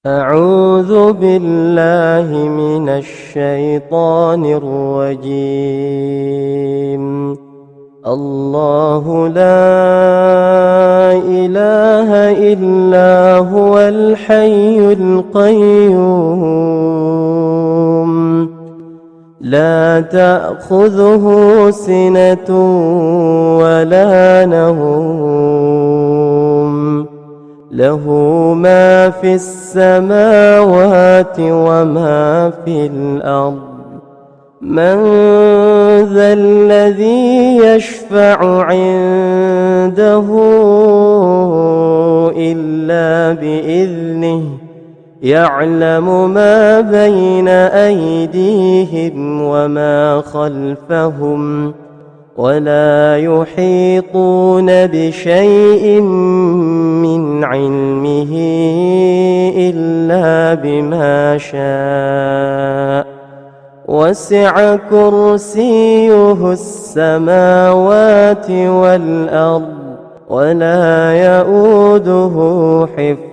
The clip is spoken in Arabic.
أعوذ بالله من الشيطان الرجيم. الله لا إله إلا هو الحي القيوم لا تأخذه سنة ولا نوم له ما في السماوات وما في الأرض من ذا الذي يشفع عنده إلا بإذنه يعلم ما بين أيديهم وما خلفهم ولا يحيطون بشيء من علمه إلا بما شاء وسع كرسيه السماوات والأرض ولا يؤوده حفظهما